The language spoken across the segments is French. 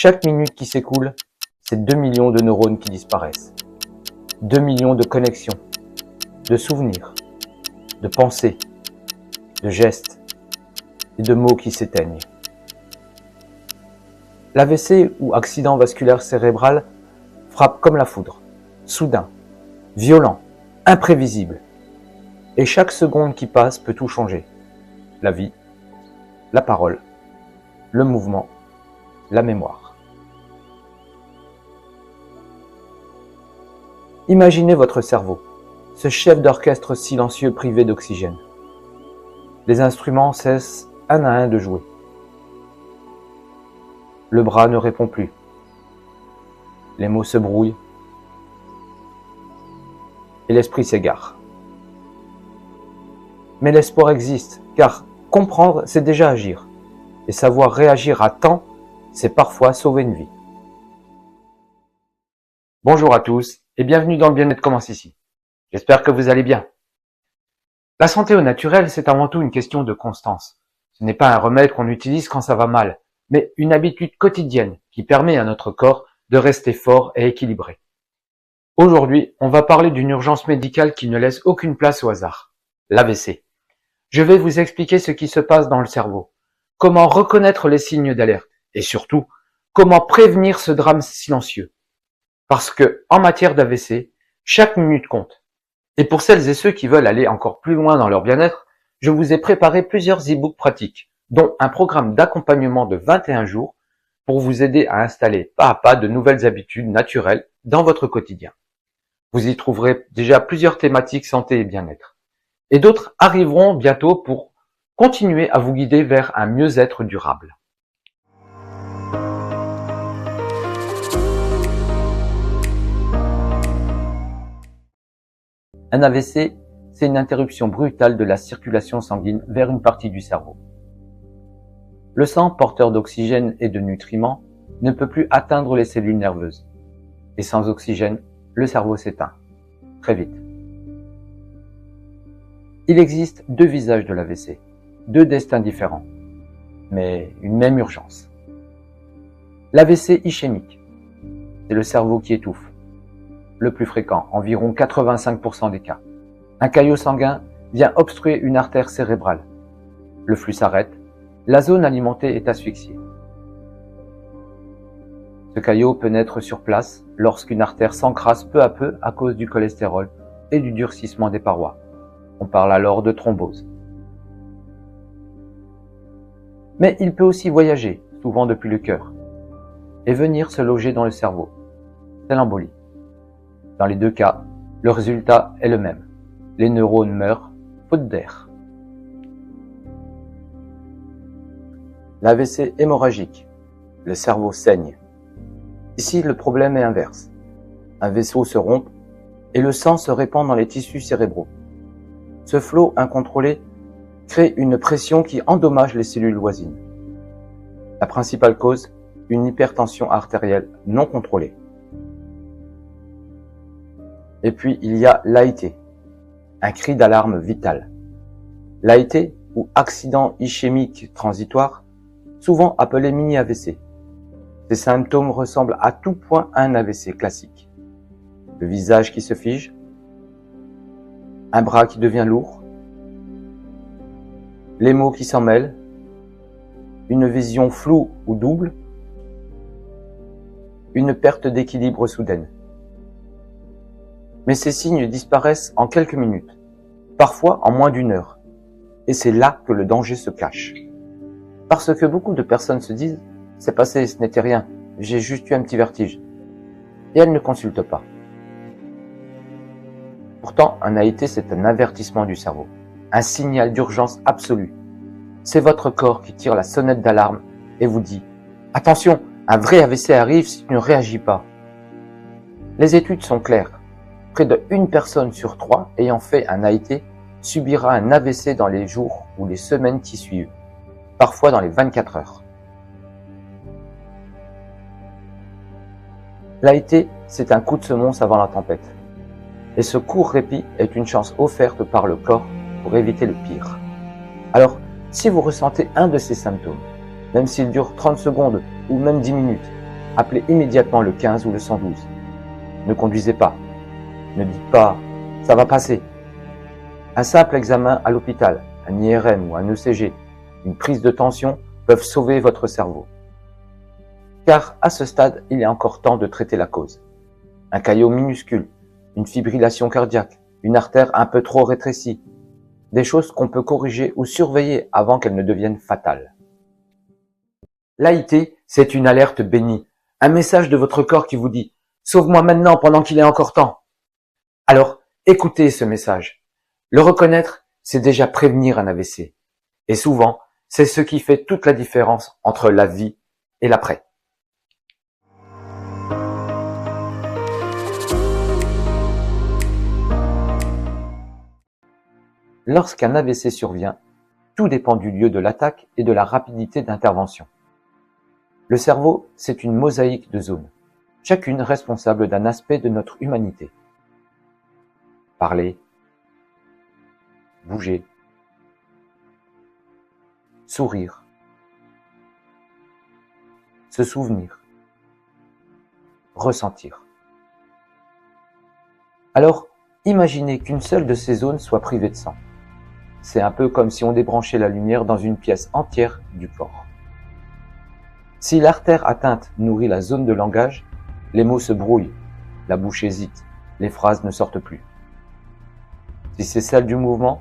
Chaque minute qui s'écoule, c'est 2 millions de neurones qui disparaissent. 2 millions de connexions, de souvenirs, de pensées, de gestes et de mots qui s'éteignent. L'AVC ou accident vasculaire cérébral frappe comme la foudre, soudain, violent, imprévisible. Et chaque seconde qui passe peut tout changer. La vie, la parole, le mouvement, la mémoire. Imaginez votre cerveau, ce chef d'orchestre silencieux privé d'oxygène. Les instruments cessent un à un de jouer. Le bras ne répond plus. Les mots se brouillent. Et l'esprit s'égare. Mais l'espoir existe, car comprendre, c'est déjà agir. Et savoir réagir à temps, c'est parfois sauver une vie. Bonjour à tous et bienvenue dans le bien-être commence ici. J'espère que vous allez bien. La santé au naturel, c'est avant tout une question de constance. Ce n'est pas un remède qu'on utilise quand ça va mal, mais une habitude quotidienne qui permet à notre corps de rester fort et équilibré. Aujourd'hui, on va parler d'une urgence médicale qui ne laisse aucune place au hasard, l'AVC. Je vais vous expliquer ce qui se passe dans le cerveau, comment reconnaître les signes d'alerte et surtout, comment prévenir ce drame silencieux. Parce que, en matière d'AVC, chaque minute compte. Et pour celles et ceux qui veulent aller encore plus loin dans leur bien-être, je vous ai préparé plusieurs e-books pratiques, dont un programme d'accompagnement de 21 jours pour vous aider à installer pas à pas de nouvelles habitudes naturelles dans votre quotidien. Vous y trouverez déjà plusieurs thématiques santé et bien-être. Et d'autres arriveront bientôt pour continuer à vous guider vers un mieux-être durable. Un AVC, c'est une interruption brutale de la circulation sanguine vers une partie du cerveau. Le sang, porteur d'oxygène et de nutriments, ne peut plus atteindre les cellules nerveuses. Et sans oxygène, le cerveau s'éteint. Très vite. Il existe deux visages de l'AVC, deux destins différents, mais une même urgence. L'AVC ischémique, c'est le cerveau qui étouffe. Le plus fréquent, environ 85% des cas. Un caillot sanguin vient obstruer une artère cérébrale. Le flux s'arrête, la zone alimentée est asphyxiée. Ce caillot peut naître sur place lorsqu'une artère s'encrasse peu à peu à cause du cholestérol et du durcissement des parois. On parle alors de thrombose. Mais il peut aussi voyager, souvent depuis le cœur, et venir se loger dans le cerveau. C'est l'embolie. Dans les deux cas, le résultat est le même. Les neurones meurent, faute d'air. L'AVC hémorragique. Le cerveau saigne. Ici, le problème est inverse. Un vaisseau se rompt et le sang se répand dans les tissus cérébraux. Ce flot incontrôlé crée une pression qui endommage les cellules voisines. La principale cause, une hypertension artérielle non contrôlée. Et puis, il y a l'AIT, un cri d'alarme vital. L'AIT, ou accident ischémique transitoire, souvent appelé mini-AVC. Ces symptômes ressemblent à tout point à un AVC classique. Le visage qui se fige, un bras qui devient lourd, les mots qui s'en mêlent, une vision floue ou double, une perte d'équilibre soudaine. Mais ces signes disparaissent en quelques minutes, parfois en moins d'une heure. Et c'est là que le danger se cache. Parce que beaucoup de personnes se disent « c'est passé, ce n'était rien, j'ai juste eu un petit vertige ». Et elles ne consultent pas. Pourtant, un AIT, c'est un avertissement du cerveau, un signal d'urgence absolue. C'est votre corps qui tire la sonnette d'alarme et vous dit « attention, un vrai AVC arrive si tu ne réagis pas ». Les études sont claires. Près de 1 personne sur 3 ayant fait un AIT subira un AVC dans les jours ou les semaines qui suivent, parfois dans les 24 heures. L'AIT, c'est un coup de semonce avant la tempête. Et ce court répit est une chance offerte par le corps pour éviter le pire. Alors, si vous ressentez un de ces symptômes, même s'il dure 30 secondes ou même 10 minutes, appelez immédiatement le 15 ou le 112. Ne conduisez pas. Ne dites pas « ça va passer ». Un simple examen à l'hôpital, un IRM ou un ECG, une prise de tension peuvent sauver votre cerveau. Car à ce stade, il est encore temps de traiter la cause. Un caillot minuscule, une fibrillation cardiaque, une artère un peu trop rétrécie, des choses qu'on peut corriger ou surveiller avant qu'elles ne deviennent fatales. L'AIT, c'est une alerte bénie, un message de votre corps qui vous dit « Sauve-moi maintenant pendant qu'il est encore temps ». Alors, écoutez ce message. Le reconnaître, c'est déjà prévenir un AVC. Et souvent, c'est ce qui fait toute la différence entre la vie et l'après. Lorsqu'un AVC survient, tout dépend du lieu de l'attaque et de la rapidité d'intervention. Le cerveau, c'est une mosaïque de zones, chacune responsable d'un aspect de notre humanité. Parler, bouger, sourire, se souvenir, ressentir. Alors, imaginez qu'une seule de ces zones soit privée de sang. C'est un peu comme si on débranchait la lumière dans une pièce entière du corps. Si l'artère atteinte nourrit la zone de langage, les mots se brouillent, la bouche hésite, les phrases ne sortent plus. Si c'est celle du mouvement,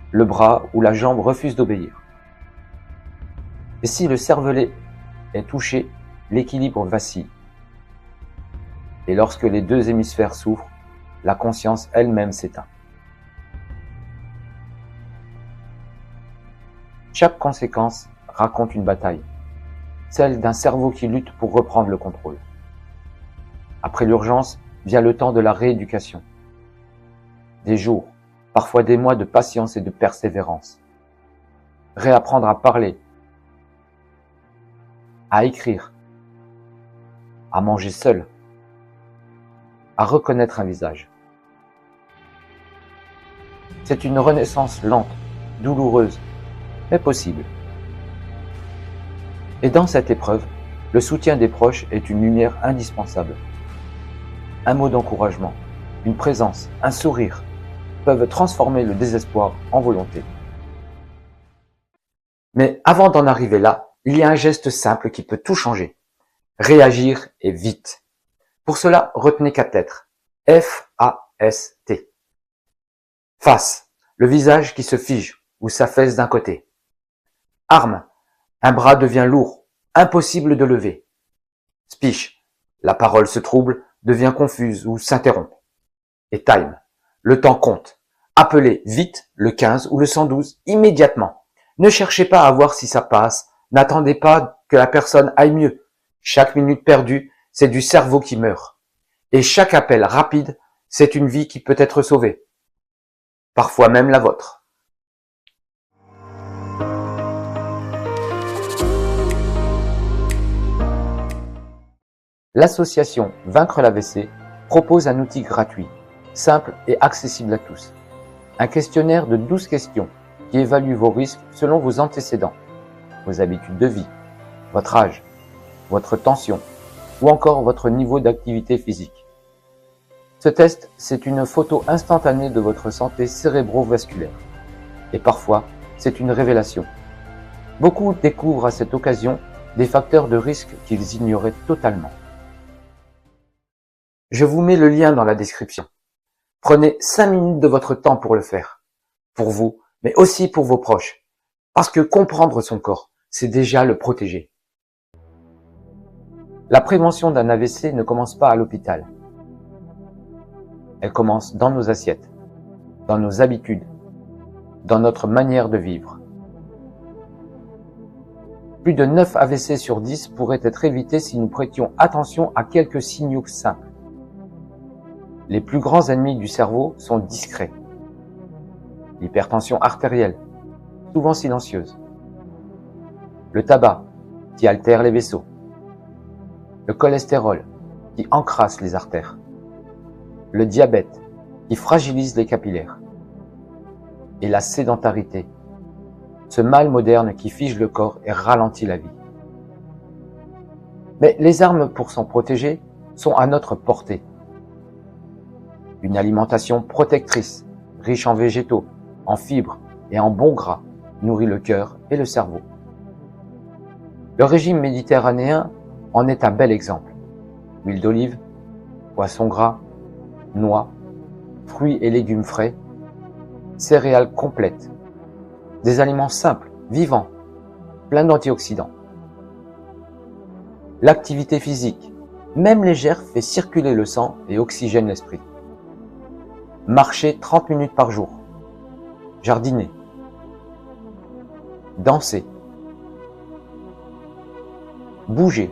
le bras ou la jambe refuse d'obéir. Et si le cervelet est touché, l'équilibre vacille. Et lorsque les deux hémisphères souffrent, la conscience elle-même s'éteint. Chaque conséquence raconte une bataille, celle d'un cerveau qui lutte pour reprendre le contrôle. Après l'urgence vient le temps de la rééducation. Des jours, parfois des mois de patience et de persévérance. Réapprendre à parler, à écrire, à manger seul, à reconnaître un visage. C'est une renaissance lente, douloureuse, mais possible. Et dans cette épreuve, le soutien des proches est une lumière indispensable. Un mot d'encouragement, une présence, un sourire peuvent transformer le désespoir en volonté. Mais avant d'en arriver là, il y a un geste simple qui peut tout changer. Réagir et vite. Pour cela, retenez 4 lettres. F-A-S-T. Face, le visage qui se fige ou s'affaisse d'un côté. Arme, un bras devient lourd, impossible de lever. Speech, la parole se trouble, devient confuse ou s'interrompt. Et time, le temps compte. Appelez vite le 15 ou le 112 immédiatement. Ne cherchez pas à voir si ça passe, n'attendez pas que la personne aille mieux. Chaque minute perdue, c'est du cerveau qui meurt. Et chaque appel rapide, c'est une vie qui peut être sauvée. Parfois même la vôtre. L'association Vaincre l'AVC propose un outil gratuit, simple et accessible à tous. Un questionnaire de 12 questions qui évalue vos risques selon vos antécédents, vos habitudes de vie, votre âge, votre tension ou encore votre niveau d'activité physique. Ce test, c'est une photo instantanée de votre santé cérébro-vasculaire. Et parfois, c'est une révélation. Beaucoup découvrent à cette occasion des facteurs de risque qu'ils ignoraient totalement. Je vous mets le lien dans la description. Prenez 5 minutes de votre temps pour le faire. Pour vous, mais aussi pour vos proches. Parce que comprendre son corps, c'est déjà le protéger. La prévention d'un AVC ne commence pas à l'hôpital. Elle commence dans nos assiettes, dans nos habitudes, dans notre manière de vivre. Plus de 9 AVC sur 10 pourraient être évités si nous prêtions attention à quelques signaux simples. Les plus grands ennemis du cerveau sont discrets. L'hypertension artérielle, souvent silencieuse. Le tabac, qui altère les vaisseaux. Le cholestérol, qui encrasse les artères. Le diabète, qui fragilise les capillaires. Et la sédentarité, ce mal moderne qui fige le corps et ralentit la vie. Mais les armes pour s'en protéger sont à notre portée. Une alimentation protectrice, riche en végétaux, en fibres et en bons gras, nourrit le cœur et le cerveau. Le régime méditerranéen en est un bel exemple. Huile d'olive, poisson gras, noix, fruits et légumes frais, céréales complètes, des aliments simples, vivants, pleins d'antioxydants. L'activité physique, même légère, fait circuler le sang et oxygène l'esprit. Marcher 30 minutes par jour, jardiner, danser, bouger,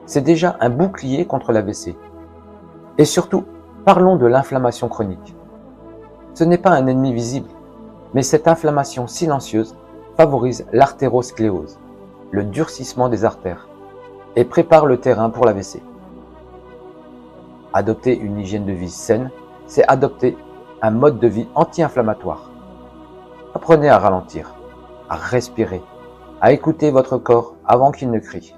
c'est déjà un bouclier contre l'AVC. Et surtout, parlons de l'inflammation chronique. Ce n'est pas un ennemi visible, mais cette inflammation silencieuse favorise l'artéroscléose, le durcissement des artères, et prépare le terrain pour l'AVC. Adopter une hygiène de vie saine, c'est adopter un mode de vie anti-inflammatoire. Apprenez à ralentir, à respirer, à écouter votre corps avant qu'il ne crie.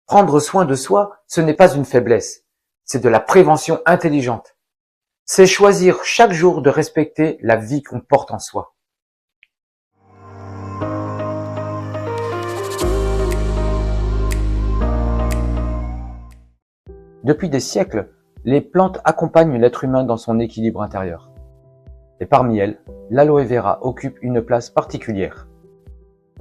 Prendre soin de soi, ce n'est pas une faiblesse, c'est de la prévention intelligente. C'est choisir chaque jour de respecter la vie qu'on porte en soi. Depuis des siècles, les plantes accompagnent l'être humain dans son équilibre intérieur. Et parmi elles, l'aloe vera occupe une place particulière.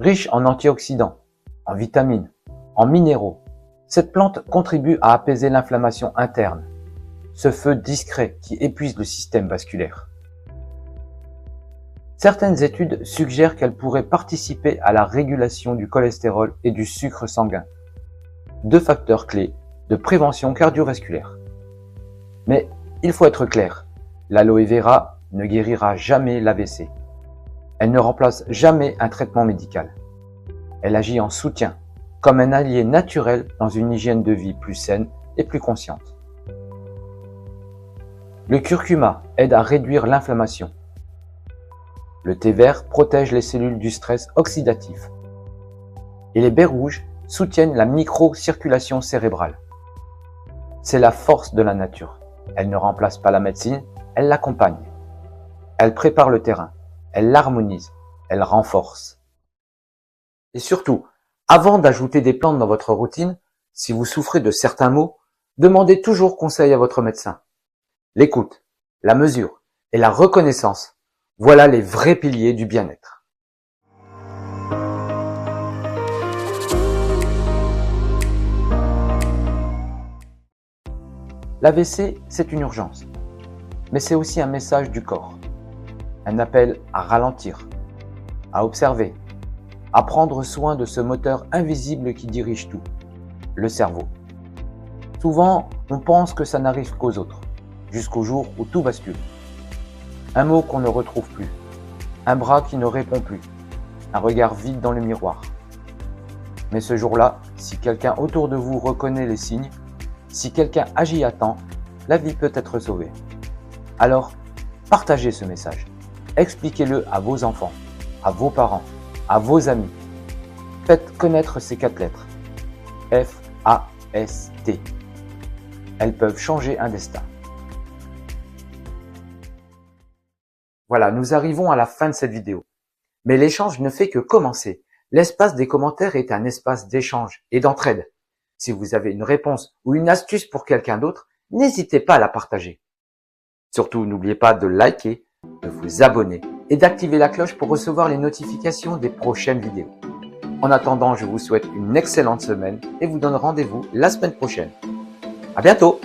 Riche en antioxydants, en vitamines, en minéraux, cette plante contribue à apaiser l'inflammation interne, ce feu discret qui épuise le système vasculaire. Certaines études suggèrent qu'elle pourrait participer à la régulation du cholestérol et du sucre sanguin, deux facteurs clés de prévention cardiovasculaire. Mais il faut être clair, l'aloe vera ne guérira jamais l'AVC. Elle ne remplace jamais un traitement médical. Elle agit en soutien, comme un allié naturel dans une hygiène de vie plus saine et plus consciente. Le curcuma aide à réduire l'inflammation. Le thé vert protège les cellules du stress oxydatif. Et les baies rouges soutiennent la microcirculation cérébrale. C'est la force de la nature. Elle ne remplace pas la médecine, elle l'accompagne. Elle prépare le terrain, elle l'harmonise, elle renforce. Et surtout, avant d'ajouter des plantes dans votre routine, si vous souffrez de certains maux, demandez toujours conseil à votre médecin. L'écoute, la mesure et la reconnaissance, voilà les vrais piliers du bien-être. L'AVC, c'est une urgence, mais c'est aussi un message du corps, un appel à ralentir, à observer, à prendre soin de ce moteur invisible qui dirige tout, le cerveau. Souvent, on pense que ça n'arrive qu'aux autres, jusqu'au jour où tout bascule. Un mot qu'on ne retrouve plus, un bras qui ne répond plus, un regard vide dans le miroir. Mais ce jour-là, si quelqu'un autour de vous reconnaît les signes, si quelqu'un agit à temps, la vie peut être sauvée. Alors, partagez ce message. Expliquez-le à vos enfants, à vos parents, à vos amis. Faites connaître ces 4 lettres. F-A-S-T. Elles peuvent changer un destin. Voilà, nous arrivons à la fin de cette vidéo. Mais l'échange ne fait que commencer. L'espace des commentaires est un espace d'échange et d'entraide. Si vous avez une réponse ou une astuce pour quelqu'un d'autre, n'hésitez pas à la partager. Surtout, n'oubliez pas de liker, de vous abonner et d'activer la cloche pour recevoir les notifications des prochaines vidéos. En attendant, je vous souhaite une excellente semaine et vous donne rendez-vous la semaine prochaine. À bientôt!